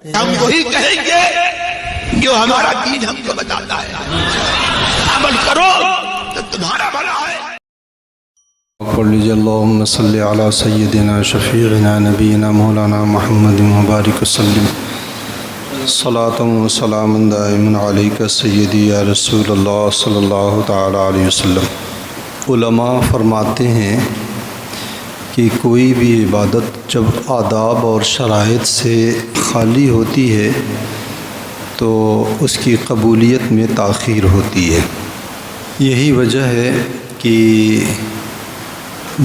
ہم وہی کہیں گے جو ہمارا دین ہم کو بتاتا ہے، عمل کرو تو تمہارا بھلا ہے۔ اللہم صلی علی سیدنا شفیعنا نبینا مولانا محمد مبارک وسلم صلاۃ و سلام دائم علیک سیدی یا رسول اللہ صلی اللہ تعالی علیہ وسلم۔ علماء فرماتے ہیں کہ کوئی بھی عبادت جب آداب اور شرائط سے خالی ہوتی ہے تو اس کی قبولیت میں تاخیر ہوتی ہے۔ یہی وجہ ہے کہ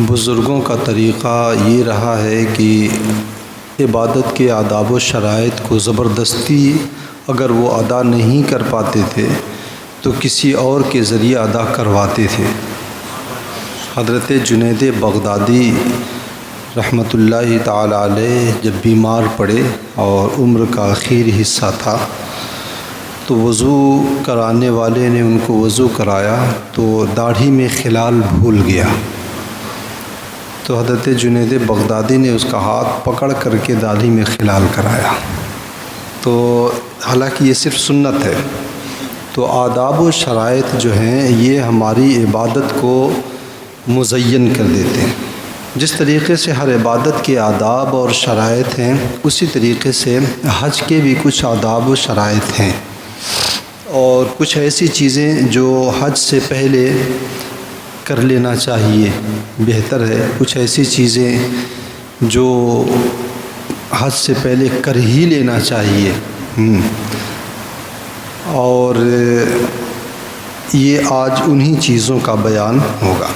بزرگوں کا طریقہ یہ رہا ہے کہ عبادت کے آداب و شرائط کو زبردستی اگر وہ ادا نہیں کر پاتے تھے تو کسی اور کے ذریعے ادا کرواتے تھے۔ حضرت جنید بغدادی رحمۃ اللہ تعالی علیہ جب بیمار پڑے اور عمر کا آخری حصہ تھا تو وضو کرانے والے نے ان کو وضو کرایا تو داڑھی میں خلال بھول گیا، تو حضرت جنید بغدادی نے اس کا ہاتھ پکڑ کر کے داڑھی میں خلال کرایا۔ تو حالانکہ یہ صرف سنت ہے، تو آداب و شرائط جو ہیں یہ ہماری عبادت کو مزین کر دیتے ہیں۔ جس طریقے سے ہر عبادت کے آداب اور شرائط ہیں اسی طریقے سے حج کے بھی کچھ آداب و شرائط ہیں، اور کچھ ایسی چیزیں جو حج سے پہلے کر لینا چاہیے بہتر ہے، کچھ ایسی چیزیں جو حج سے پہلے کر ہی لینا چاہیے۔ اور یہ آج انہی چیزوں کا بیان ہوگا۔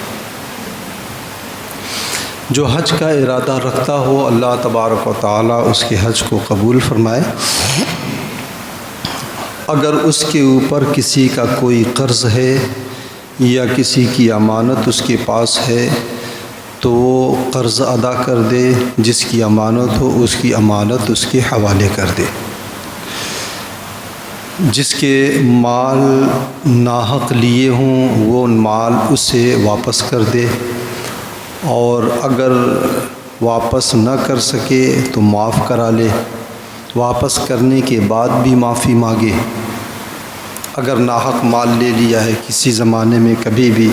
جو حج کا ارادہ رکھتا ہو اللہ تبارک و تعالی اس کے حج کو قبول فرمائے۔ اگر اس کے اوپر کسی کا کوئی قرض ہے یا کسی کی امانت اس کے پاس ہے تو وہ قرض ادا کر دے، جس کی امانت ہو اس کی امانت اس کے حوالے کر دے، جس کے مال ناحق لیے ہوں وہ مال اسے واپس کر دے، اور اگر واپس نہ کر سکے تو معاف کرا لے، واپس کرنے کے بعد بھی معافی مانگے۔ اگر ناحق مال لے لیا ہے کسی زمانے میں کبھی بھی،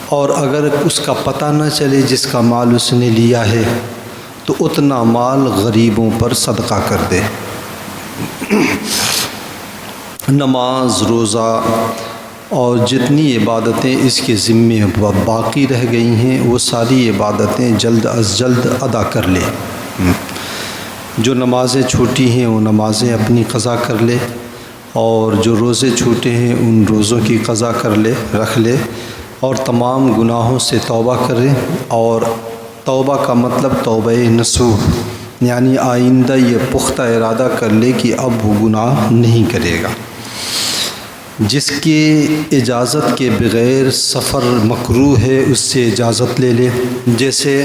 اور اگر اس کا پتہ نہ چلے جس کا مال اس نے لیا ہے تو اتنا مال غریبوں پر صدقہ کر دے۔ نماز، روزہ اور جتنی عبادتیں اس کے ذمے باقی رہ گئی ہیں وہ ساری عبادتیں جلد از جلد ادا کر لے۔ جو نمازیں چھوٹی ہیں وہ نمازیں اپنی قضا کر لے، اور جو روزے چھوٹے ہیں ان روزوں کی قضا کر لے، رکھ لے، اور تمام گناہوں سے توبہ کرے۔ اور توبہ کا مطلب توبہ نصوح، یعنی آئندہ یہ پختہ ارادہ کر لے کہ اب وہ گناہ نہیں کرے گا۔ جس کی اجازت کے بغیر سفر مکروہ ہے اس سے اجازت لے لے، جیسے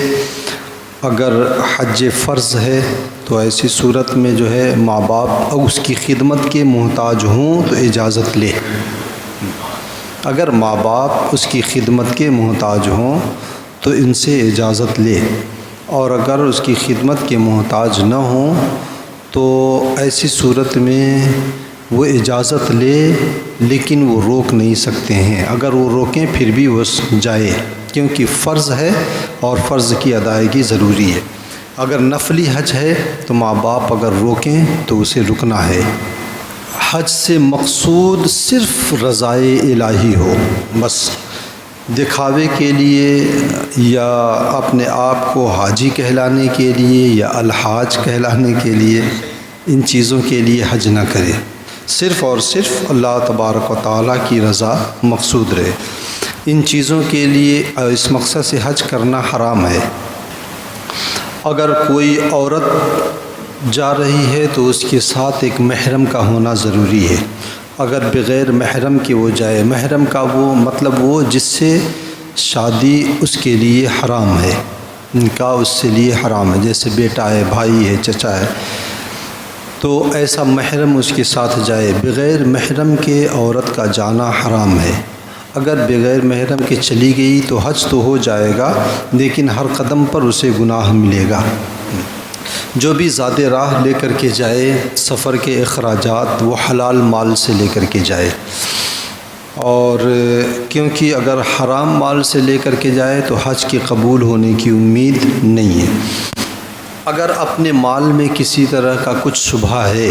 اگر حج فرض ہے تو ایسی صورت میں جو ہے ماں باپ اس کی خدمت کے محتاج ہوں تو اجازت لے۔ اگر ماں باپ اس کی خدمت کے محتاج ہوں تو ان سے اجازت لے، اور اگر اس کی خدمت کے محتاج نہ ہوں تو ایسی صورت میں وہ اجازت لے، لیکن وہ روک نہیں سکتے ہیں۔ اگر وہ روکیں پھر بھی وہ جائے، کیونکہ فرض ہے اور فرض کی ادائیگی ضروری ہے۔ اگر نفلی حج ہے تو ماں باپ اگر روکیں تو اسے رکنا ہے۔ حج سے مقصود صرف رضائے الہی ہو، بس دکھاوے کے لیے یا اپنے آپ کو حاجی کہلانے کے لیے یا الحاج کہلانے کے لیے ان چیزوں کے لیے حج نہ کرے، صرف اور صرف اللہ تبارک و تعالیٰ کی رضا مقصود رہے۔ ان چیزوں کے لیے اس مقصد سے حج کرنا حرام ہے۔ اگر کوئی عورت جا رہی ہے تو اس کے ساتھ ایک محرم کا ہونا ضروری ہے۔ اگر بغیر محرم کے وہ جائے، محرم کا وہ مطلب وہ جس سے شادی اس کے لیے حرام ہے، نکاح اس سے لیے حرام ہے، جیسے بیٹا ہے، بھائی ہے، چچا ہے، تو ایسا محرم اس کے ساتھ جائے۔ بغیر محرم کے عورت کا جانا حرام ہے۔ اگر بغیر محرم کے چلی گئی تو حج تو ہو جائے گا لیکن ہر قدم پر اسے گناہ ملے گا۔ جو بھی زاد راہ لے کر کے جائے سفر کے اخراجات وہ حلال مال سے لے کر کے جائے، اور کیونکہ اگر حرام مال سے لے کر کے جائے تو حج کے قبول ہونے کی امید نہیں ہے۔ اگر اپنے مال میں کسی طرح کا کچھ شبہ ہے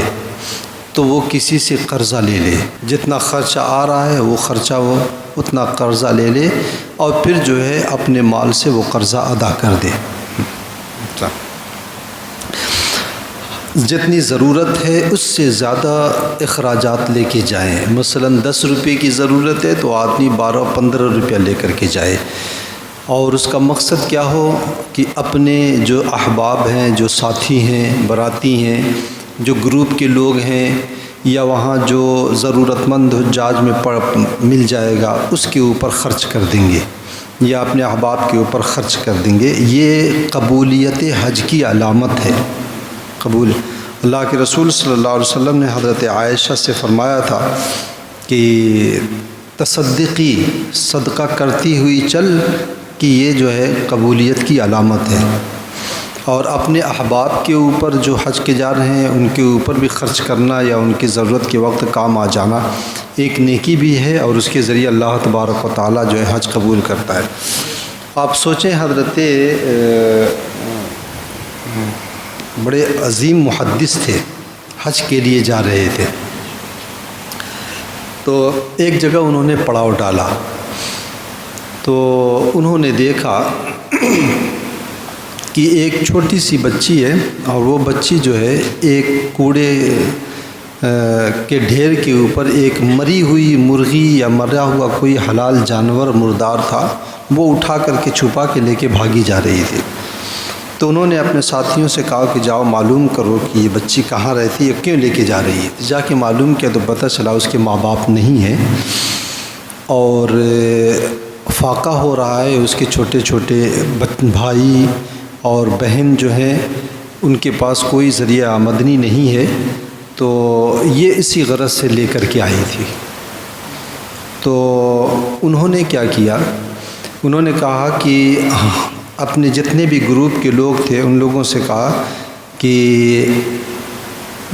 تو وہ کسی سے قرضہ لے لے، جتنا خرچہ آ رہا ہے وہ خرچہ وہ اتنا قرضہ لے لے، اور پھر جو ہے اپنے مال سے وہ قرضہ ادا کر دے۔ جتنی ضرورت ہے اس سے زیادہ اخراجات لے کے جائیں۔ مثلا 10 روپے کی ضرورت ہے تو آدمی 12-15 روپیہ لے کر کے جائے، اور اس کا مقصد کیا ہو کہ اپنے جو احباب ہیں، جو ساتھی ہیں، براتی ہیں، جو گروپ کے لوگ ہیں، یا وہاں جو ضرورت مند حجاج میں مل جائے گا اس کے اوپر خرچ کر دیں گے، یا اپنے احباب کے اوپر خرچ کر دیں گے۔ یہ قبولیت حج کی علامت ہے۔ قبول اللہ کے رسول صلی اللہ علیہ وسلم نے حضرت عائشہ سے فرمایا تھا کہ تصدقی، صدقہ کرتی ہوئی چل، کہ یہ جو ہے قبولیت کی علامت ہے۔ اور اپنے احباب کے اوپر جو حج کے جا رہے ہیں ان کے اوپر بھی خرچ کرنا یا ان کی ضرورت کے وقت کام آ جانا ایک نیکی بھی ہے، اور اس کے ذریعے اللہ تبارک و تعالیٰ جو ہے حج قبول کرتا ہے۔ آپ سوچیں، حضرت بڑے عظیم محدث تھے، حج کے لیے جا رہے تھے، تو ایک جگہ انہوں نے پڑاؤ ڈالا، تو انہوں نے دیکھا کہ ایک چھوٹی سی بچی ہے، اور وہ بچی جو ہے ایک کوڑے کے ڈھیر کے اوپر ایک مری ہوئی مرغی یا مرا ہوا کوئی حلال جانور مردار تھا، وہ اٹھا کر کے چھپا کے لے کے بھاگی جا رہی تھی۔ تو انہوں نے اپنے ساتھیوں سے کہا کہ جاؤ معلوم کرو کہ یہ بچی کہاں رہتی ہے، کیوں لے کے جا رہی ہے۔ جا کے معلوم کیا تو پتہ چلا اس کے ماں باپ نہیں ہیں، اور فاقہ ہو رہا ہے، اس کے چھوٹے چھوٹے بھائی اور بہن جو ہیں ان کے پاس کوئی ذریعہ آمدنی نہیں ہے، تو یہ اسی غرض سے لے کر کے آئی تھی۔ تو انہوں نے کیا کیا، انہوں نے کہا کہ اپنے جتنے بھی گروپ کے لوگ تھے ان لوگوں سے کہا کہ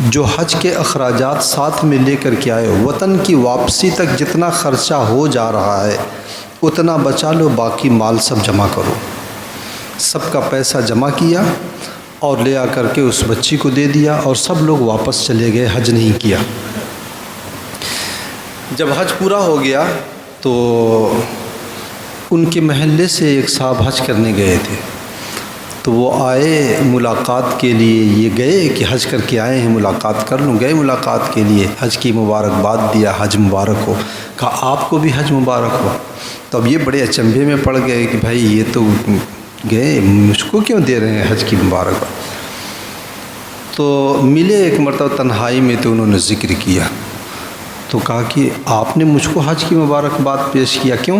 جو حج کے اخراجات ساتھ میں لے کر کے آئے، وطن کی واپسی تک جتنا خرچہ ہو جا رہا ہے اتنا بچا لو، باقی مال سب جمع کرو۔ سب کا پیسہ جمع کیا اور لے آ کر کے اس بچی کو دے دیا، اور سب لوگ واپس چلے گئے، حج نہیں کیا۔ جب حج پورا ہو گیا تو ان کے محلے سے ایک صاحب حج کرنے گئے تھے، تو وہ آئے ملاقات کے لیے، یہ گئے کہ حج کر کے آئے ہیں ملاقات کر لوں، گئے ملاقات کے لیے، حج کی مبارکباد دیا، حج مبارک ہو، کہا آپ کو بھی حج مبارک ہو۔ تو اب یہ بڑے اچنبھے میں پڑ گئے کہ بھائی یہ تو گئے، مجھ کو کیوں دے رہے ہیں حج کی مبارکباد۔ تو ملے ایک مرتبہ تنہائی میں تو انہوں نے ذکر کیا، تو کہا کہ آپ نے مجھ کو حج کی مبارکباد پیش کیا، کیوں؟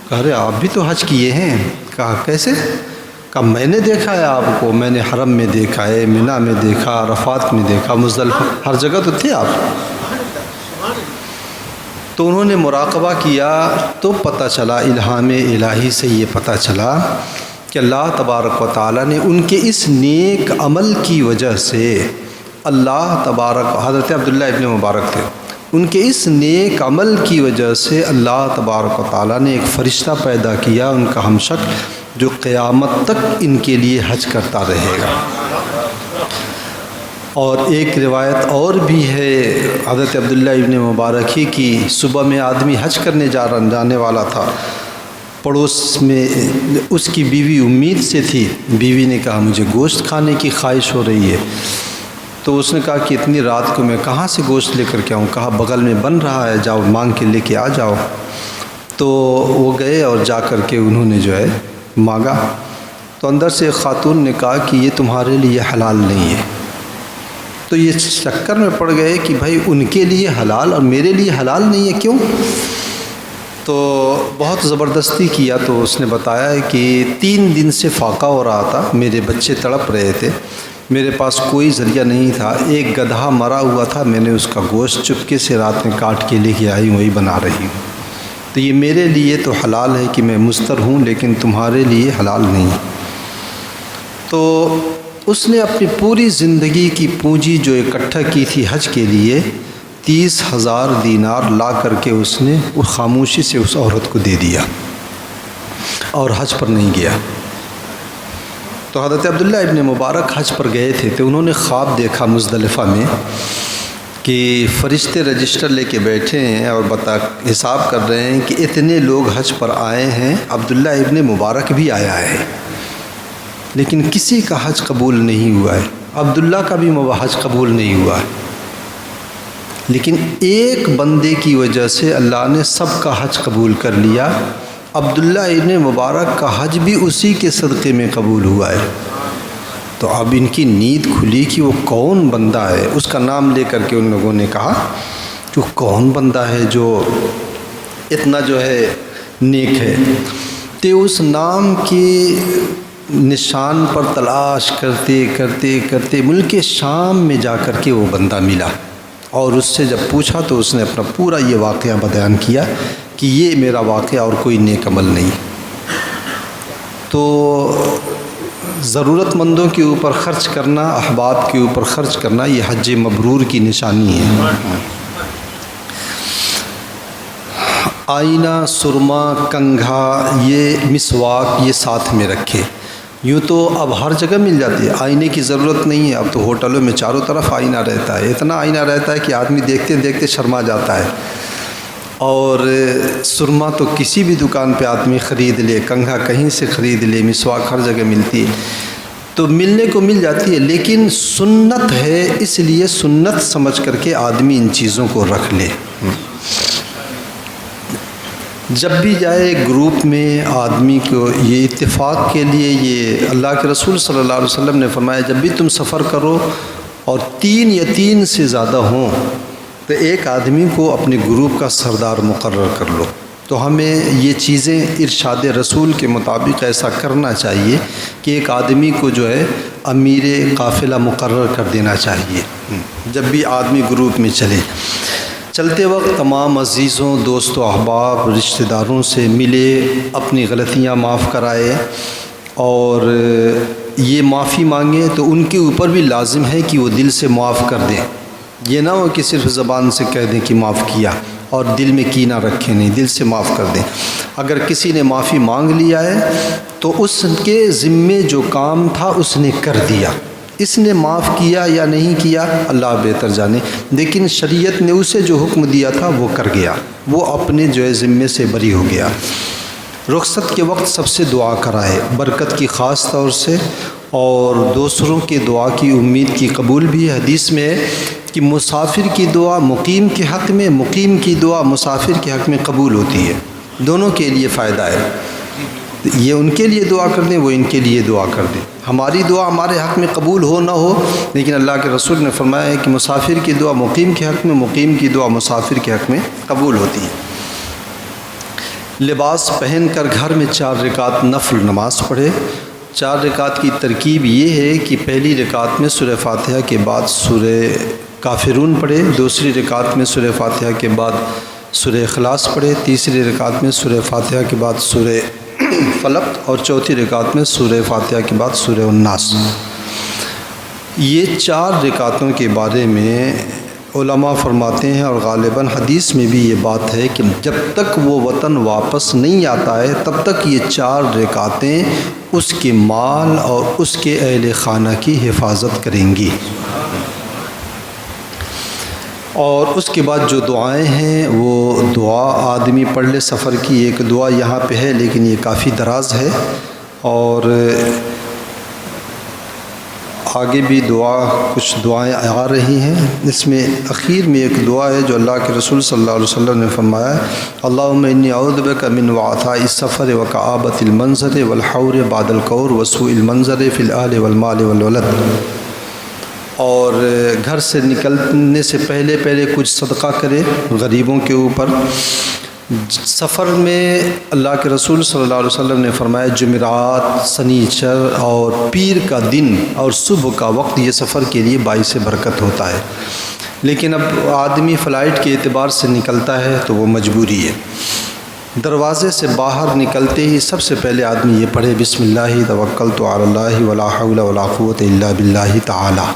کہا ارے آپ بھی تو حج کیے ہیں۔ کہا کیسے؟ کہا میں نے دیکھا ہے آپ کو، میں نے حرم میں دیکھا ہے، منی میں دیکھا، عرفات میں دیکھا، مزدلفہ، ہر جگہ تو تھے آپ۔ تو انہوں نے مراقبہ کیا تو پتہ چلا، الہام الہی سے یہ پتہ چلا کہ اللہ تبارک و تعالیٰ نے ان کے اس نیک عمل کی وجہ سے، اللہ تبارک، حضرت عبداللہ ابن مبارک تھے، ان کے اس نیک عمل کی وجہ سے اللہ تبارک و تعالیٰ نے ایک فرشتہ پیدا کیا ان کا ہمشکل، جو قیامت تک ان کے لیے حج کرتا رہے گا۔ اور ایک روایت اور بھی ہے حضرت عبداللہ ابن مبارک ہی کی، صبح میں آدمی حج کرنے جانے والا تھا، پڑوس میں اس کی بیوی امید سے تھی، بیوی نے کہا مجھے گوشت کھانے کی خواہش ہو رہی ہے، تو اس نے کہا کہ اتنی رات کو میں کہاں سے گوشت لے کر کے آؤں؟ کہا بغل میں بن رہا ہے، جاؤ مانگ کے لے کے آ جاؤ۔ تو وہ گئے اور جا کر کے انہوں نے جو ہے مانگا، تو اندر سے ایک خاتون نے کہا کہ یہ تمہارے لیے حلال نہیں ہے۔ تو یہ چکر میں پڑ گئے کہ بھائی ان کے لیے حلال اور میرے لیے حلال نہیں ہے، کیوں؟ تو بہت زبردستی کیا، تو اس نے بتایا کہ 3 دن سے فاقہ ہو رہا تھا، میرے بچے تڑپ رہے تھے، میرے پاس کوئی ذریعہ نہیں تھا، ایک گدھا مرا ہوا تھا، میں نے اس کا گوشت چپکے سے رات میں کاٹ کے لے کے آئی، وہی بنا رہی ہوں، تو یہ میرے لیے تو حلال ہے کہ میں مستر ہوں، لیکن تمہارے لیے حلال نہیں۔ تو اس نے اپنی پوری زندگی کی پونجی جو اکٹھا کی تھی حج کے لیے 30,000 دینار لا کر کے اس نے اس خاموشی سے اس عورت کو دے دیا اور حج پر نہیں گیا۔ تو حضرت عبداللہ ابن مبارک حج پر گئے تھے تو انہوں نے خواب دیکھا مزدلفہ میں کہ فرشتے رجسٹر لے کے بیٹھے ہیں اور حساب کر رہے ہیں کہ اتنے لوگ حج پر آئے ہیں، عبداللہ ابن مبارک بھی آیا ہے، لیکن کسی کا حج قبول نہیں ہوا ہے، عبداللہ کا بھی حج قبول نہیں ہوا ہے، لیکن ایک بندے کی وجہ سے اللہ نے سب کا حج قبول کر لیا۔ عبداللہ ابن مبارک کا حج بھی اسی کے صدقے میں قبول ہوا ہے۔ تو اب ان کی نیند کھلی کہ وہ کون بندہ ہے، اس کا نام لے کر کے ان لوگوں نے کہا کہ وہ کون بندہ ہے جو اتنا جو ہے نیک ہے۔ تو اس نام کے نشان پر تلاش کرتے کرتے کرتے ملک شام میں جا کر کے وہ بندہ ملا، اور اس سے جب پوچھا تو اس نے اپنا پورا یہ واقعہ بیان کیا کہ یہ میرا واقعہ اور کوئی نیک عمل نہیں۔ تو ضرورت مندوں کے اوپر خرچ کرنا، احباب کے اوپر خرچ کرنا، یہ حج مبرور کی نشانی ہے۔ آئینہ، سرما، کنگھا، یہ مسواک یہ ساتھ میں رکھے۔ یوں تو اب ہر جگہ مل جاتی ہے، آئینے کی ضرورت نہیں ہے، اب تو ہوٹلوں میں چاروں طرف آئینہ رہتا ہے، اتنا آئینہ رہتا ہے کہ آدمی دیکھتے دیکھتے شرما جاتا ہے۔ اور سرما تو کسی بھی دکان پہ آدمی خرید لے، کنگھا کہیں سے خرید لے، مسواک ہر جگہ ملتی ہے، تو ملنے کو مل جاتی ہے، لیکن سنت ہے، اس لیے سنت سمجھ کر کے آدمی ان چیزوں کو رکھ لے۔ جب بھی جائے گروپ میں آدمی کو یہ اتفاق کے لیے، یہ اللہ کے رسول صلی اللہ علیہ وسلم نے فرمایا جب بھی تم سفر کرو اور 3 یا 3 سے زیادہ ہوں تو ایک آدمی کو اپنے گروپ کا سردار مقرر کر لو۔ تو ہمیں یہ چیزیں ارشاد رسول کے مطابق ایسا کرنا چاہیے کہ ایک آدمی کو جو ہے امیر قافلہ مقرر کر دینا چاہیے جب بھی آدمی گروپ میں چلے۔ چلتے وقت تمام عزیزوں، دوستوں، احباب، رشتہ داروں سے ملے، اپنی غلطیاں معاف کرائے، اور یہ معافی مانگے تو ان کے اوپر بھی لازم ہے کہ وہ دل سے معاف کر دیں۔ یہ نہ ہو کہ صرف زبان سے کہہ دیں کہ معاف کیا اور دل میں کینہ رکھیں، نہیں، دل سے معاف کر دیں۔ اگر کسی نے معافی مانگ لیا ہے تو اس کے ذمے جو کام تھا اس نے کر دیا، اس نے معاف کیا یا نہیں کیا اللہ بہتر جانے، لیکن شریعت نے اسے جو حکم دیا تھا وہ کر گیا، وہ اپنے جو ہے ذمے سے بری ہو گیا۔ رخصت کے وقت سب سے دعا کرائے، برکت کی خاص طور سے، اور دوسروں کے دعا کی امید کی قبول بھی۔ حدیث میں ہے کہ مسافر کی دعا مقیم کے حق میں، مقیم کی دعا مسافر کے حق میں قبول ہوتی ہے، دونوں کے لیے فائدہ ہے۔ یہ ان کے لیے دعا کر دیں، وہ ان کے لیے دعا کر دیں۔ ہماری دعا ہمارے حق میں قبول ہو نہ ہو، لیکن اللہ کے رسول نے فرمایا ہے کہ مسافر کی دعا مقیم کے حق میں، مقیم کی دعا مسافر کے حق میں قبول ہوتی ہے۔ لباس پہن کر گھر میں 4 رکعت نفل نماز پڑھے۔ 4 رکعت کی ترکیب یہ ہے کہ پہلی رکعت میں سورہ فاتحہ کے بعد سورہ کافرون پڑھے، دوسری رکعت میں سورہ فاتحہ کے بعد سورہ اخلاص پڑھے، تیسری رکعت میں سورہ فاتحہ کے بعد سورہ فلق، اور چوتھی رکعت میں سورہ فاتحہ کے بعد سورہ الناس۔ یہ 4 رکعتوں کے بارے میں علماء فرماتے ہیں، اور غالباً حدیث میں بھی یہ بات ہے کہ جب تک وہ وطن واپس نہیں آتا ہے تب تک یہ 4 رکعتیں اس کے مال اور اس کے اہل خانہ کی حفاظت کریں گی۔ اور اس کے بعد جو دعائیں ہیں وہ دعا آدمی پڑھ لے سفر کی۔ ایک دعا یہاں پہ ہے لیکن یہ کافی دراز ہے، اور آگے بھی کچھ دعائیں آ رہی ہیں۔ اس میں اخیر میں ایک دعا ہے جو اللہ کے رسول صلی اللہ علیہ وسلم نے فرمایا، اللہم انی اعوذ بک من وعثاء السفر وکآبۃ المنظر والحور بعد القور وسوء المنظر فی الاہل والمال والولد۔ اور گھر سے نکلنے سے پہلے کچھ صدقہ کرے غریبوں کے اوپر۔ سفر میں اللہ کے رسول صلی اللہ علیہ وسلم نے فرمایا جمعرات، سنیچر اور پیر کا دن اور صبح کا وقت یہ سفر کے لیے باعث برکت ہوتا ہے، لیکن اب آدمی فلائٹ کے اعتبار سے نکلتا ہے تو وہ مجبوری ہے۔ دروازے سے باہر نکلتے ہی سب سے پہلے آدمی یہ پڑھے بسم اللہ توکلت علی اللہ ولا حول ولا قوت الا باللہ تعالی،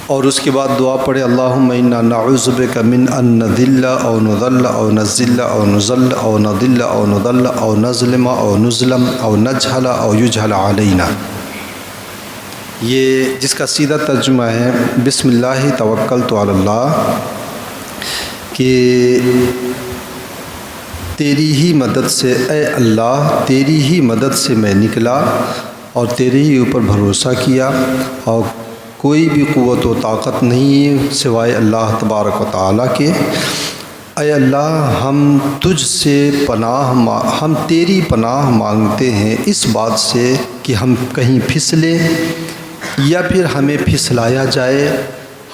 اور اس کے بعد دعا پڑھے اللہم انا نعوذ بک من ان نذل او نضل او نزل او نزل او نضل او نضل او نظلم او نظلم او نجہل او یجہل علینا۔ یہ جس کا سیدھا ترجمہ ہے بسم اللہ توکلت علی اللہ، کہ تیری ہی مدد سے اے اللہ، تیری ہی مدد سے میں نکلا اور تیرے ہی اوپر بھروسہ کیا، اور کوئی بھی قوت و طاقت نہیں ہے سوائے اللہ تبارک و تعالیٰ کے۔ اے اللہ ہم تجھ سے ہم تیری پناہ مانگتے ہیں اس بات سے کہ ہم کہیں پھسلیں یا پھر ہمیں پھسلایا جائے،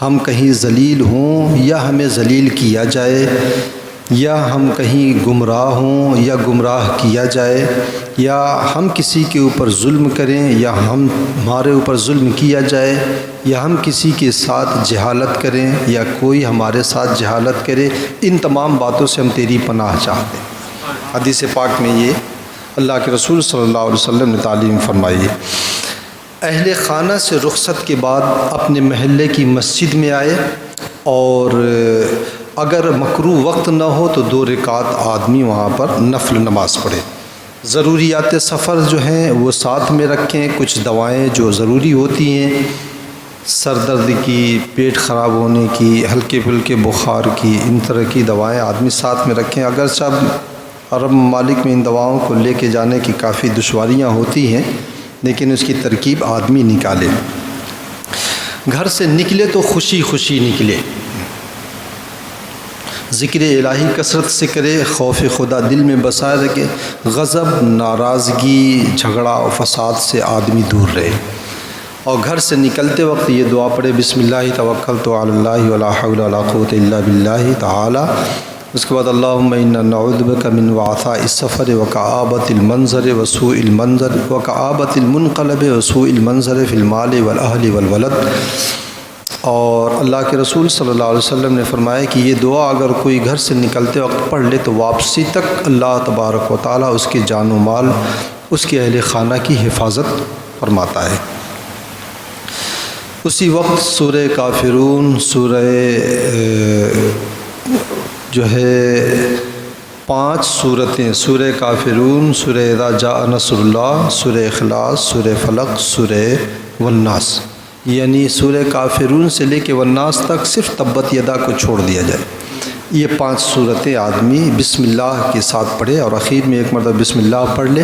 ہم کہیں ذلیل ہوں یا ہمیں ذلیل کیا جائے، یا ہم کہیں گمراہ ہوں یا گمراہ کیا جائے، یا ہم کسی کے اوپر ظلم کریں یا ہمارے اوپر ظلم کیا جائے، یا ہم کسی کے ساتھ جہالت کریں یا کوئی ہمارے ساتھ جہالت کرے، ان تمام باتوں سے ہم تیری پناہ چاہتے ہیں۔ حدیث پاک میں یہ اللہ کے رسول صلی اللہ علیہ وسلم نے تعلیم فرمائی ہے۔ اہل خانہ سے رخصت کے بعد اپنے محلے کی مسجد میں آئے، اور اگر مکروہ وقت نہ ہو تو 2 رکعت آدمی وہاں پر نفل نماز پڑھے۔ ضروریات سفر جو ہیں وہ ساتھ میں رکھیں، کچھ دوائیں جو ضروری ہوتی ہیں، سر درد کی، پیٹ خراب ہونے کی، ہلکے پھلکے بخار کی، ان طرح کی دوائیں آدمی ساتھ میں رکھیں۔ اگرچہ عرب ممالک میں ان دواؤں کو لے کے جانے کی کافی دشواریاں ہوتی ہیں، لیکن اس کی ترکیب آدمی نکالے۔ گھر سے نکلے تو خوشی خوشی نکلے، ذکر الہی کثرت سے کرے، خوف خدا دل میں بسائے رکھے، غضب، ناراضگی، جھگڑا و فساد سے آدمی دور رہے، اور گھر سے نکلتے وقت یہ دعا پڑھے بسم اللہ توکلت علی اللہ ولا حول ولا قوت الا باللہ تعالی۔ اس کے بعد اللہم انا نعوذ بک من وعثاء السفر وکآبۃ المنظر وسوء المنظر وکآبۃ المنقلب وسوء المنظر فی المال والاہل والولد۔ اور اللہ کے رسول صلی اللہ علیہ وسلم نے فرمایا کہ یہ دعا اگر کوئی گھر سے نکلتے وقت پڑھ لے تو واپسی تک اللہ تبارک و تعالیٰ اس کے جان و مال، اس کے اہل خانہ کی حفاظت فرماتا ہے۔ اسی وقت سورہ کافرون، سورہ جو ہے 5 سورتیں، سورہ کافرون، سورہ اذا جاء نصر اللہ، سورہ اخلاص، سورہ فلق، سورہ والناس، یعنی سورہ کافرون سے لے کے والناس تک صرف تبت یدا کو چھوڑ دیا جائے۔ یہ 5 سورتیں آدمی بسم اللہ کے ساتھ پڑھے، اور اخیر میں ایک مرتبہ بسم اللہ پڑھ لے،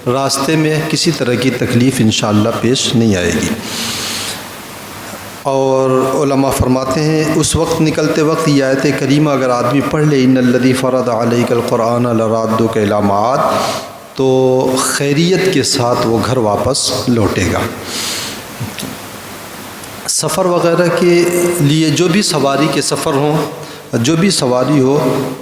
راستے میں کسی طرح کی تکلیف انشاءاللہ پیش نہیں آئے گی۔ اور علماء فرماتے ہیں اس وقت نکلتے وقت یہ آیت کریمہ اگر آدمی پڑھ لے ان الذی فرض علیک القرآن لرادک الی معاد، تو خیریت کے ساتھ وہ گھر واپس لوٹے گا۔ سفر وغیرہ کے لیے جو بھی سواری کے سفر ہوں، جو بھی سواری ہو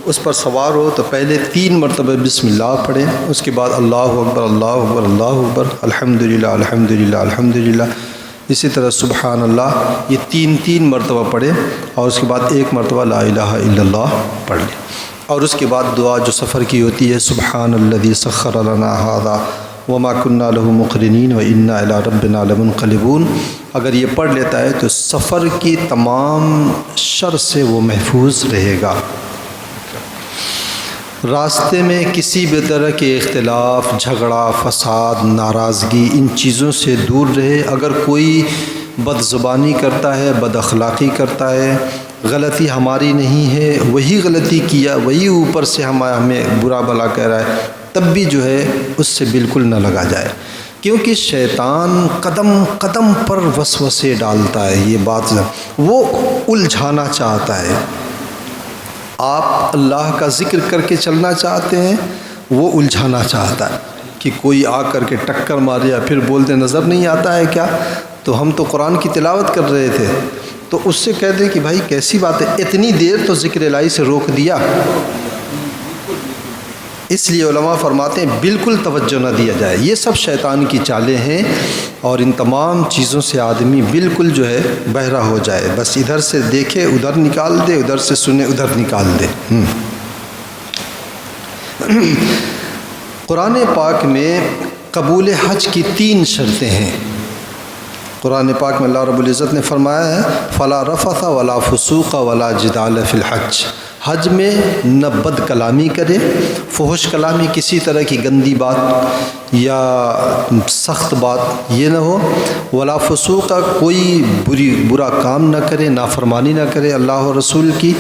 اس پر سوار ہو تو پہلے 3 مرتبہ بسم اللہ پڑھیں، اس کے بعد اللہ اکبر اللہ اکبر اللہ اکبر، الحمدللہ الحمدللہ الحمدللہ، اسی طرح سبحان اللہ، یہ 3 مرتبہ پڑھیں، اور اس کے بعد 1 مرتبہ لا الہ الا اللہ پڑھ لیں۔ اور اس کے بعد دعا جو سفر کی ہوتی ہے سبحان الذی سخر لنا ھذا وما كنا له مقرنین وانا الی ربنا لمنقلبون، اگر یہ پڑھ لیتا ہے تو سفر کی تمام شر سے وہ محفوظ رہے گا۔ راستے میں کسی بھی طرح کے اختلاف، جھگڑا، فساد، ناراضگی، ان چیزوں سے دور رہے۔ اگر کوئی بد زبانی کرتا ہے، بد اخلاقی کرتا ہے، غلطی ہماری نہیں ہے، وہی غلطی کیا، وہی اوپر سے ہمیں برا بھلا کہہ رہا ہے، تب بھی جو ہے اس سے بالکل نہ لگا جائے، کیونکہ شیطان قدم قدم پر وسوسے ڈالتا ہے۔ یہ بات وہ الجھانا چاہتا ہے۔ آپ اللہ کا ذکر کر کے چلنا چاہتے ہیں، وہ الجھانا چاہتا ہے کہ کوئی آ کر کے ٹکر مارے یا پھر بولتے نظر نہیں آتا ہے کیا، تو ہم تو قرآن کی تلاوت کر رہے تھے، تو اس سے کہہ دیں کہ بھائی کیسی بات ہے، اتنی دیر تو ذکر الہی سے روک دیا۔ اس لیے علماء فرماتے ہیں بالکل توجہ نہ دیا جائے، یہ سب شیطان کی چالیں ہیں، اور ان تمام چیزوں سے آدمی بالکل جو ہے بہرا ہو جائے، بس ادھر سے دیکھے ادھر نکال دے، ادھر سے سنے ادھر نکال دے۔ قرآن پاک میں قبول حج کی 3 شرطیں ہیں۔ قرآن پاک میں اللہ رب العزت نے فرمایا ہے فلا رفث ولا فسوق ولا جدال فی الحج، حج میں نہ بد کلامی کرے، فحش کلامی، کسی طرح کی گندی بات یا سخت بات یہ نہ ہو، ولا فسوق، کوئی برا کام نہ کرے، نافرمانی نہ کرے اللہ و رسول کی،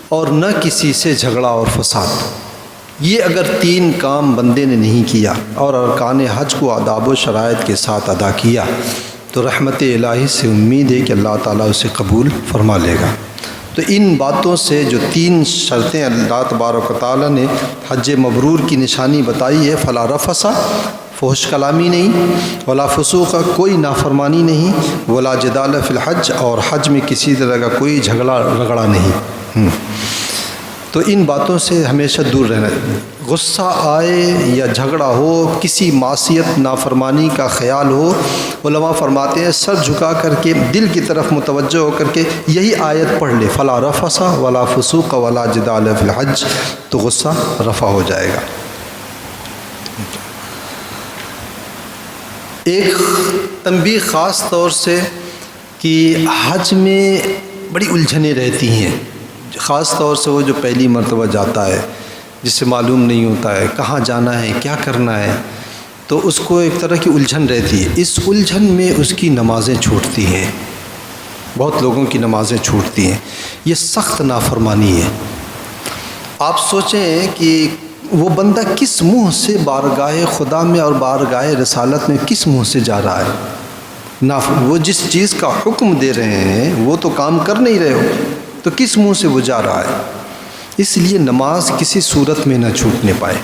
اور نہ کسی سے جھگڑا اور فساد۔ یہ اگر 3 کام بندے نے نہیں کیا اور ارکان حج کو آداب و شرائط کے ساتھ ادا کیا تو رحمت الہی سے امید ہے کہ اللہ تعالیٰ اسے قبول فرما لے گا۔ تو ان باتوں سے جو 3 شرطیں اللہ تبارک و تعالیٰ نے حج مبرور کی نشانی بتائی ہے، فلا رفث، فحش کلامی نہیں، ولا فسوق، کوئی نافرمانی نہیں، ولا جدال فی الحج، اور حج میں کسی طرح کا کوئی جھگڑا رگڑا نہیں۔ تو ان باتوں سے ہمیشہ دور رہنا ہے۔ غصہ آئے یا جھگڑا ہو، کسی معصیت نافرمانی کا خیال ہو، علماء فرماتے ہیں سر جھکا کر کے دل کی طرف متوجہ ہو کر کے یہی آیت پڑھ لے، فلا رفث ولا فسوق ولا جدال فی الحج، تو غصہ رفع ہو جائے گا۔ ایک تنبیہ خاص طور سے کہ حج میں بڑی الجھنیں رہتی ہیں، خاص طور سے وہ جو پہلی مرتبہ جاتا ہے، جسے معلوم نہیں ہوتا ہے کہاں جانا ہے، کیا کرنا ہے، تو اس کو ایک طرح کی الجھن رہتی ہے۔ اس الجھن میں اس کی نمازیں چھوٹتی ہیں، بہت لوگوں کی نمازیں چھوٹتی ہیں، یہ سخت نافرمانی ہے۔ آپ سوچیں کہ وہ بندہ کس منہ سے بارگاہ خدا میں اور بارگاہ رسالت میں کس منہ سے جا رہا ہے؟ وہ جس چیز کا حکم دے رہے ہیں وہ تو کام کر نہیں رہے ہو، تو کس منہ سے وہ جا رہا ہے؟ اس لیے نماز کسی صورت میں نہ چھوٹنے پائے۔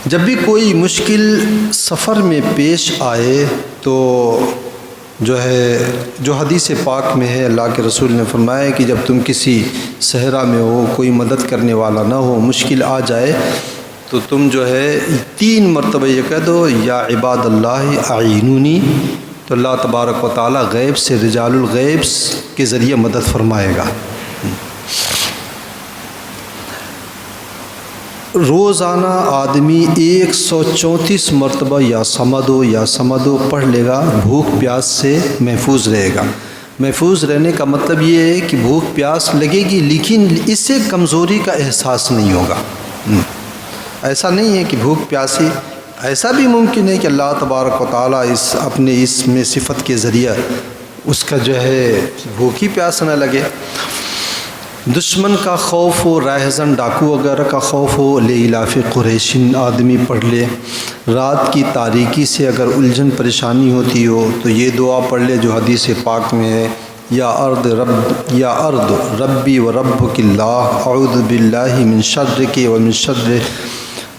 جب بھی کوئی مشکل سفر میں پیش آئے تو جو حدیث پاک میں ہے، اللہ کے رسول نے فرمایا کہ جب تم کسی صحرا میں ہو، کوئی مدد کرنے والا نہ ہو، مشکل آ جائے تو تم 3 مرتبہ یہ کہہ دو یا عباد اللہ اعینونی، تو اللہ تبارک و تعالیٰ غیب سے، رجال الغیب کے ذریعے مدد فرمائے گا۔ روزانہ آدمی 134 مرتبہ یا سمدو پڑھ لے گا، بھوک پیاس سے محفوظ رہے گا۔ محفوظ رہنے کا مطلب یہ ہے کہ بھوک پیاس لگے گی لیکن اس سے کمزوری کا احساس نہیں ہوگا۔ ایسا نہیں ہے کہ بھوک پیاسی، ایسا بھی ممکن ہے کہ اللہ تبارک و تعالیٰ اپنے اس میں صفت کے ذریعہ اس کا بھوک ہی پیاس نہ لگے۔ دشمن کا خوف ہو، راہزن ڈاکو وغیرہ کا خوف ہو، لإلاف قریشن آدمی پڑھ لے۔ رات کی تاریکی سے اگر الجھن پریشانی ہوتی ہو تو یہ دعا پڑھ لے جو حدیث پاک میں ہے، یا ارض ربی و ربک اللہ اعوذ باللہ من شرک و من شر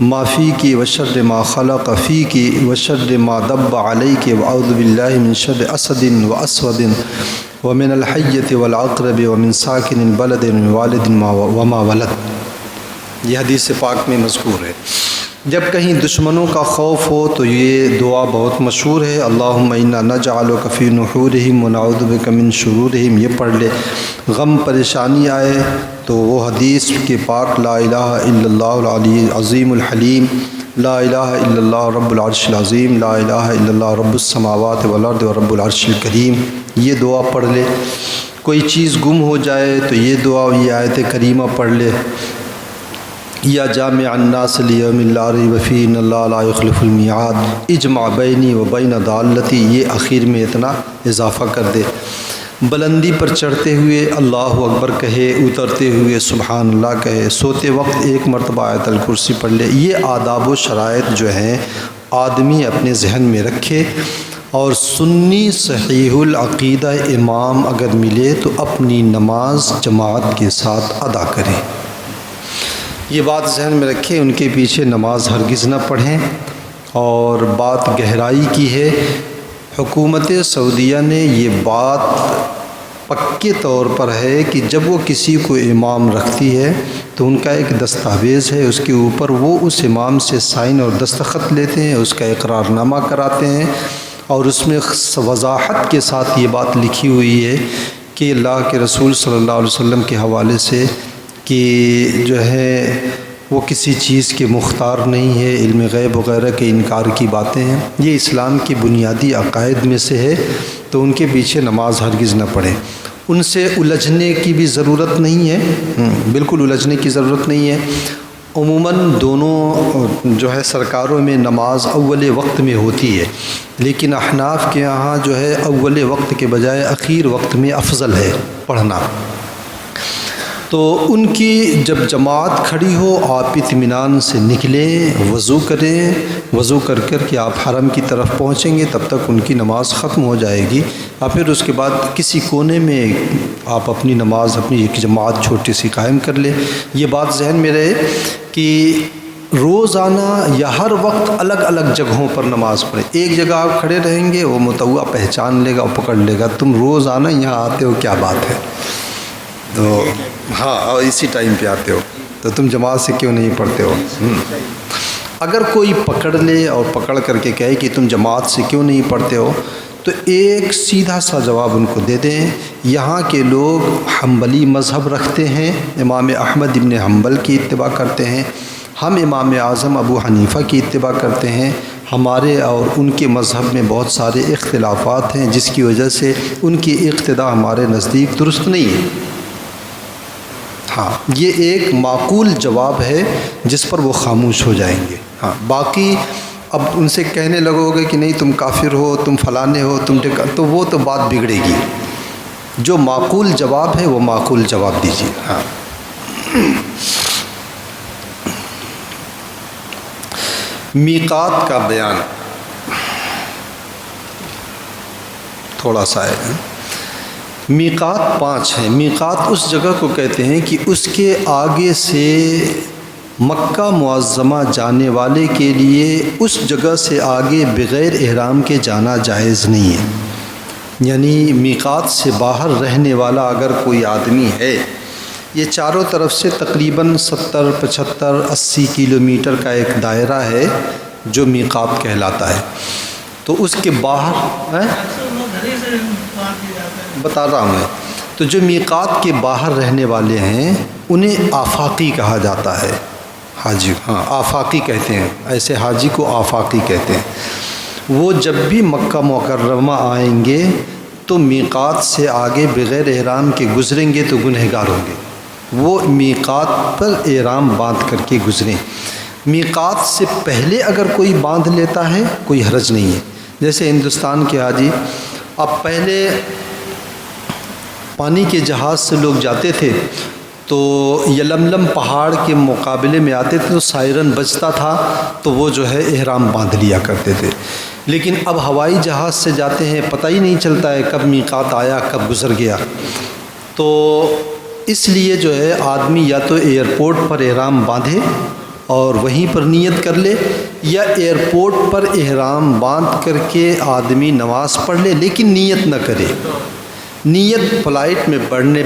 ما فیک و شر ما خلق فیک و شر ما دب علیک و اعوذ باللہ من شر اسد و اسود ومن الحیۃ والعقرب ومن ساکن البلد والد وما ولد۔ یہ حدیث پاک میں مذکور ہے۔ جب کہیں دشمنوں کا خوف ہو تو یہ دعا بہت مشہور ہے، اللہم انا نجعلک فی نحورہم ونعوذ بک من شرورہم، یہ پڑھ لے۔ غم پریشانی آئے تو وہ حدیث کے پاک لا الہ الا اللہ العلی العظیم الحلیم، لا الہ الا اللہ رب العرش العظیم، لا الہ الا اللہ رب السماوات والارض ورب العرش الکریم، یہ دعا پڑھ لے۔ کوئی چیز گم ہو جائے تو یہ دعا، یہ آیت کریمہ پڑھ لے، یا جامع الناس لیوم لا ریب فیہ ان اللہ لا یخلف المیعاد، اجمع بینی و بین ضالتی، یہ آخر میں اتنا اضافہ کر دے۔ بلندی پر چڑھتے ہوئے اللہ اکبر کہے، اترتے ہوئے سبحان اللہ کہے، سوتے وقت 1 مرتبہ آیت الکرسی پڑھ لے۔ یہ آداب و شرائط جو ہیں آدمی اپنے ذہن میں رکھے، اور سنی صحیح العقیدہ امام اگر ملے تو اپنی نماز جماعت کے ساتھ ادا کریں۔ یہ بات ذہن میں رکھیں، ان کے پیچھے نماز ہرگز نہ پڑھیں۔ اور بات گہرائی کی ہے، حکومت سعودیہ نے یہ بات پکے طور پر ہے کہ جب وہ کسی کو امام رکھتی ہے تو ان کا ایک دستاویز ہے، اس کے اوپر وہ اس امام سے سائن اور دستخط لیتے ہیں، اس کا اقرار نامہ کراتے ہیں، اور اس میں وضاحت کے ساتھ یہ بات لکھی ہوئی ہے کہ اللہ کے رسول صلی اللہ علیہ وسلم کے حوالے سے کہ جو ہے وہ کسی چیز کے مختار نہیں ہے، علم غیب وغیرہ کے انکار کی باتیں ہیں، یہ اسلام کی بنیادی عقائد میں سے ہے، تو ان کے پیچھے نماز ہرگز نہ پڑھیں۔ ان سے الجھنے کی بھی ضرورت نہیں ہے، بالکل الجھنے کی ضرورت نہیں ہے۔ عموماً دونوں جو ہے سرکاروں میں نماز اول وقت میں ہوتی ہے، لیکن احناف کے یہاں جو ہے اول وقت کے بجائے اخیر وقت میں افضل ہے پڑھنا۔ تو ان کی جب جماعت کھڑی ہو آپ اطمینان سے نکلیں، وضو کریں، وضو کر کر کے آپ حرم کی طرف پہنچیں گے، تب تک ان کی نماز ختم ہو جائے گی، اور پھر اس کے بعد کسی کونے میں آپ اپنی نماز، اپنی ایک جماعت چھوٹی سی قائم کر لیں۔ یہ بات ذہن میں رہے کہ روزانہ یا ہر وقت الگ الگ جگہوں پر نماز پڑھیں۔ ایک جگہ آپ کھڑے رہیں گے، وہ متوع پہچان لے گا اور پکڑ لے گا، تم روزانہ یہاں آتے ہو، کیا بات ہے؟ تو ہاں، اور اسی ٹائم پہ آتے ہو، تو تم جماعت سے کیوں نہیں پڑھتے ہو؟ اگر کوئی پکڑ لے اور پکڑ کر کے کہے کہ تم جماعت سے کیوں نہیں پڑھتے ہو، تو ایک سیدھا سا جواب ان کو دے دیں، یہاں کے لوگ حنبلی مذہب رکھتے ہیں، امام احمد ابن حنبل کی اتباع کرتے ہیں، ہم امام اعظم ابو حنیفہ کی اتباع کرتے ہیں، ہمارے اور ان کے مذہب میں بہت سارے اختلافات ہیں، جس کی وجہ سے ان کی اقتداء ہمارے نزدیک درست نہیں ہے۔ ہاں، یہ ایک معقول جواب ہے جس پر وہ خاموش ہو جائیں گے۔ ہاں، باقی اب ان سے کہنے لگو گے کہ نہیں تم کافر ہو، تم فلانے ہو، تو وہ تو بات بگڑے گی۔ جو معقول جواب ہے وہ معقول جواب دیجیے۔ ہاں، میقات کا بیان تھوڑا سا ہے۔ میقات 5 ہیں۔ میقات اس جگہ کو کہتے ہیں کہ اس کے آگے سے مکہ معظمہ جانے والے کے لیے اس جگہ سے آگے بغیر احرام کے جانا جائز نہیں ہے۔ یعنی میقات سے باہر رہنے والا اگر کوئی آدمی ہے، یہ چاروں طرف سے تقریباً 70، 75، 80 کلومیٹر کا ایک دائرہ ہے جو میقات کہلاتا ہے، تو اس کے باہر بتا رہا ہوں میں، تو جو میقات کے باہر رہنے والے ہیں انہیں آفاقی کہا جاتا ہے۔ حاجی، ہاں، آفاقی کہتے ہیں، ایسے حاجی کو آفاقی کہتے ہیں۔ وہ جب بھی مکہ مکرمہ آئیں گے تو میقات سے آگے بغیر احرام کے گزریں گے تو گنہگار ہوں گے، وہ میقات پر احرام باندھ کر کے گزریں۔ میقات سے پہلے اگر کوئی باندھ لیتا ہے کوئی حرج نہیں ہے۔ جیسے ہندوستان کے حاجی اب پہلے پانی کے جہاز سے لوگ جاتے تھے تو یلملم پہاڑ کے مقابلے میں آتے تھے تو سائرن بجتا تھا تو وہ جو ہے احرام باندھ لیا کرتے تھے، لیکن اب ہوائی جہاز سے جاتے ہیں، پتہ ہی نہیں چلتا ہے کب میقات آیا کب گزر گیا، تو اس لیے جو ہے آدمی یا تو ایئرپورٹ پر احرام باندھے اور وہیں پر نیت کر لے، یا ایئرپورٹ پر احرام باندھ کر کے آدمی نماز پڑھ لے لیکن نیت نہ کرے۔ نیت فلائٹ میں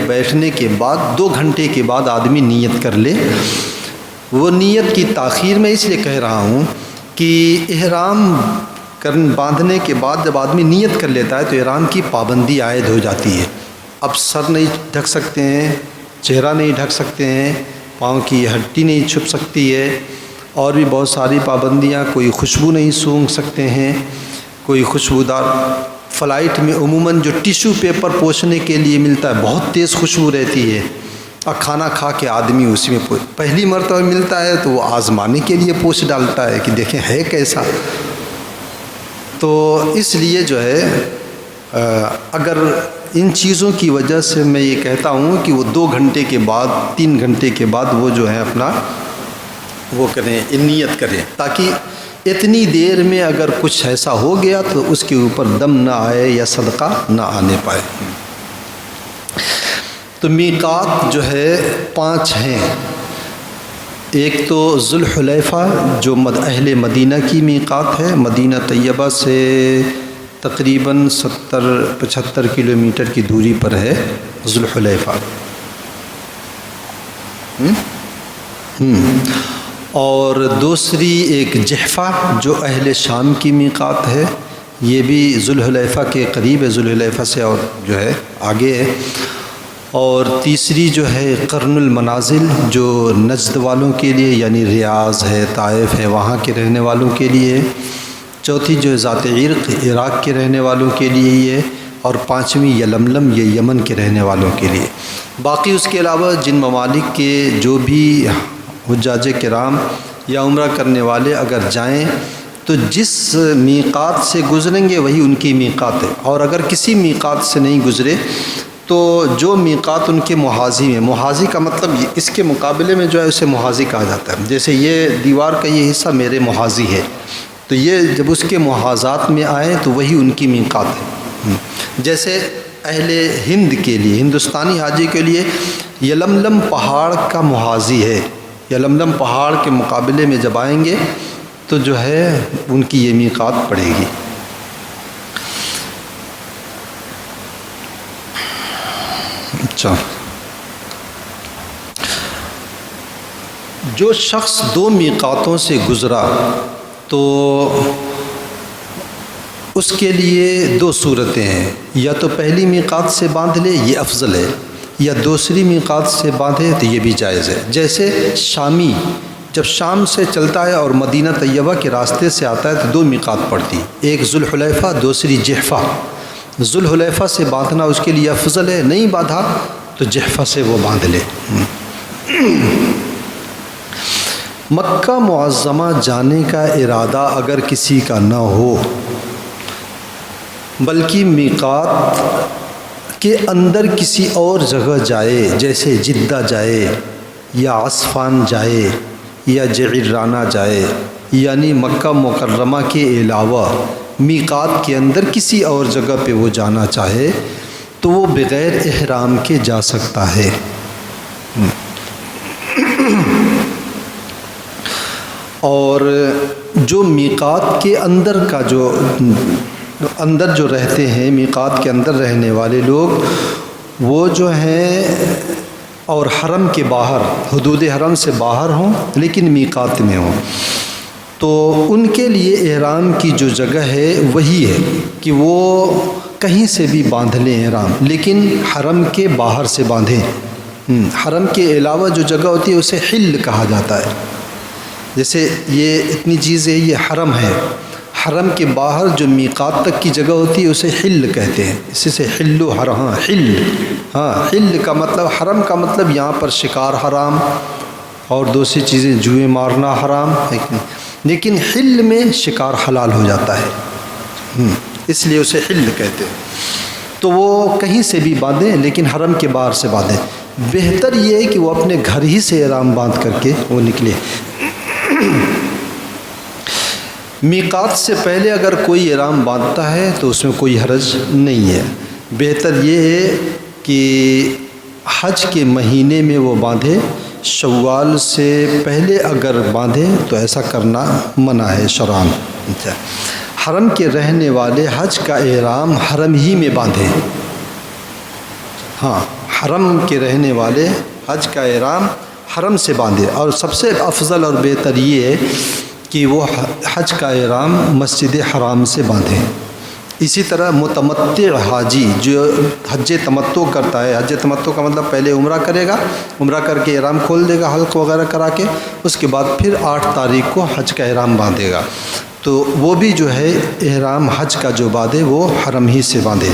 بیٹھنے کے بعد 2 گھنٹے کے بعد آدمی نیت کر لے۔ وہ نیت کی تاخیر میں اس لیے کہہ رہا ہوں کہ احرام باندھنے کے بعد جب آدمی نیت کر لیتا ہے تو احرام کی پابندی عائد ہو جاتی ہے۔ اب سر نہیں ڈھک سکتے ہیں، چہرہ نہیں ڈھک سکتے ہیں، پاؤں کی ہڈی نہیں چھپ سکتی ہے، اور بھی بہت ساری پابندیاں، کوئی خوشبو نہیں سونگھ سکتے ہیں، کوئی خوشبودار فلائٹ میں عموماً جو ٹیشو پیپر پوچھنے کے لیے ملتا ہے بہت تیز خوشبو رہتی ہے، اور کھانا کھا کے آدمی اسی میں پہلی مرتبہ ملتا ہے تو وہ آزمانے کے لیے پوچھ ڈالتا ہے کہ دیکھیں ہے کیسا۔ تو اس لیے جو ہے اگر ان چیزوں کی وجہ سے میں یہ کہتا ہوں کہ وہ 2 گھنٹے کے بعد 3 گھنٹے کے بعد وہ جو ہے اپنا وہ کریں، نیت کریں، تاکہ اتنی دیر میں اگر کچھ ایسا ہو گیا تو اس کے اوپر دم نہ آئے یا صدقہ نہ آنے پائے۔ تو میقات جو ہے 5 ہیں۔ ایک تو ذوالحلیفہ جو اہل مدینہ کی میقات ہے، مدینہ طیبہ سے تقریباً 70-75 کلومیٹر کی دوری پر ہے ذوالحلیفہ۔ اور دوسری ایک جحفہ جو اہل شام کی میقات ہے، یہ بھی ذوالحلیفہ کے قریب ہے، ذوالحلیفہ سے اور جو ہے آگے ہے۔ اور تیسری جو ہے قرن المنازل جو نجد والوں کے لیے یعنی ریاض ہے، طائف ہے، وہاں کے رہنے والوں کے لیے. چوتھی جو ہے ذات عرق عراق کے رہنے والوں کے لیے یہ. اور پانچویں یلملم یہ یمن کے رہنے والوں کے لیے. باقی اس کے علاوہ جن ممالک کے جو بھی حجاج کرام یا عمرہ کرنے والے اگر جائیں تو جس میقات سے گزریں گے وہی ان کی میقات ہے. اور اگر کسی میقات سے نہیں گزرے تو جو میقات ان کے محاذی میں، محاذی کا مطلب اس کے مقابلے میں جو ہے اسے محاذی کہا جاتا ہے. جیسے یہ دیوار کا یہ حصہ میرے محاذی ہے تو یہ جب اس کے محاذات میں آئے تو وہی ان کی میقات ہے. جیسے اہل ہند کے لیے، ہندوستانی حاجی کے لیے یلملم پہاڑ کا محاذی ہے. یلملم پہاڑ کے مقابلے میں جب آئیں گے تو جو ہے ان کی یہ میقات پڑے گی. اچھا، جو شخص دو میقاتوں سے گزرا تو اس کے لیے دو صورتیں ہیں. یا تو پہلی میقات سے باندھ لے، یہ افضل ہے، یا دوسری میقات سے باندھے تو یہ بھی جائز ہے. جیسے شامی جب شام سے چلتا ہے اور مدینہ طیبہ کے راستے سے آتا ہے تو دو میقات پڑتی، ایک ذوالحلیفہ دوسری جحفہ. ذوالحلیفہ سے باندھنا اس کے لیے افضل ہے، نہیں باندھا تو جحفہ سے وہ باندھ لے. مکہ معظمہ جانے کا ارادہ اگر کسی کا نہ ہو بلکہ میقات کے اندر کسی اور جگہ جائے، جیسے جدہ جائے یا عصفان جائے یا جعرانہ جائے، یعنی مکہ مکرمہ کے علاوہ میقات کے اندر کسی اور جگہ پہ وہ جانا چاہے تو وہ بغیر احرام کے جا سکتا ہے. اور جو میقات کے اندر کا اندر جو رہتے ہیں، میقات کے اندر رہنے والے لوگ وہ جو ہیں اور حرم کے باہر، حدود حرم سے باہر ہوں لیکن میقات میں ہوں، تو ان کے لیے احرام کی جو جگہ ہے وہی ہے کہ وہ کہیں سے بھی باندھ لیں احرام، لیکن حرم کے باہر سے باندھیں. حرم کے علاوہ جو جگہ ہوتی ہے اسے حل کہا جاتا ہے. جیسے یہ اتنی چیز ہے، یہ حرم ہے، حرم کے باہر جو میقات تک کی جگہ ہوتی ہے اسے حل کہتے ہیں. اسی سے حل و حرم، حل کا مطلب، حرم کا مطلب یہاں پر شکار حرام اور دوسری چیزیں جوئے مارنا حرام ہے، لیکن حل میں شکار حلال ہو جاتا ہے، اس لیے اسے حل کہتے ہیں. تو وہ کہیں سے بھی باندھیں لیکن حرم کے باہر سے باندھیں. بہتر یہ ہے کہ وہ اپنے گھر ہی سے احرام باندھ کر کے وہ نکلے. میقات سے پہلے اگر کوئی احرام باندھتا ہے تو اس میں کوئی حرج نہیں ہے. بہتر یہ ہے کہ حج کے مہینے میں وہ باندھے، شوال سے پہلے اگر باندھے تو ایسا کرنا منع ہے شرعاً. حرم کے رہنے والے حج کا احرام حرم ہی میں باندھیں. حرم کے رہنے والے حج کا احرام حرم سے باندھے. اور سب سے افضل اور بہتر یہ ہے کہ وہ حج کا احرام مسجد حرام سے باندھیں. اسی طرح متمتع حاجی جو حج تمتع کرتا ہے، حج تمتع کا مطلب پہلے عمرہ کرے گا، عمرہ کر کے احرام کھول دے گا حلق وغیرہ کرا کے، اس کے بعد پھر 8 تاریخ کو حج کا احرام باندھے گا، تو وہ بھی جو ہے احرام حج کا جو باندھے وہ حرم ہی سے باندھے.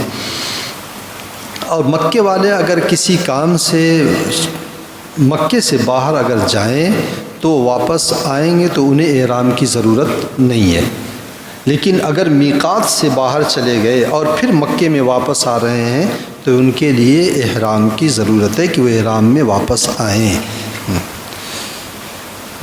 اور مکے والے اگر کسی کام سے مکے سے باہر اگر جائیں تو واپس آئیں گے تو انہیں احرام کی ضرورت نہیں ہے. لیکن اگر میقات سے باہر چلے گئے اور پھر مکے میں واپس آ رہے ہیں تو ان کے لیے احرام کی ضرورت ہے کہ وہ احرام میں واپس آئیں.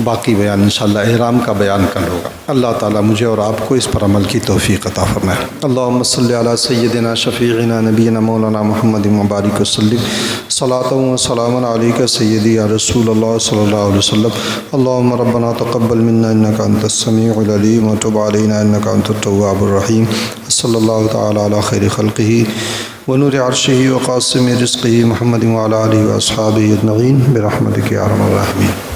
باقی بیان انشاءاللہ احرام کا بیان کل ہوگا. اللہ تعالیٰ مجھے اور آپ کو اس پر عمل کی توفیق عطا فرمائے. اللہم صلی علی سیدنا شفیعنا نبینا مولانا محمد مبارک وسلم. صلاۃ و سلام علیک سیدی یا رسول اللہ صلی اللہ علیہ وسلم. اللہم ربنا تقبل منا انک انت السمیع العلیم وتب علینا انک انت التواب الرحیم. صلی اللہ تعالی علی خیر خلقہ ونور عرشہ وقاسم رزقہ محمد وعلی آلہ واصحابہ اجمعین برحمتک یا ارحم الراحمین.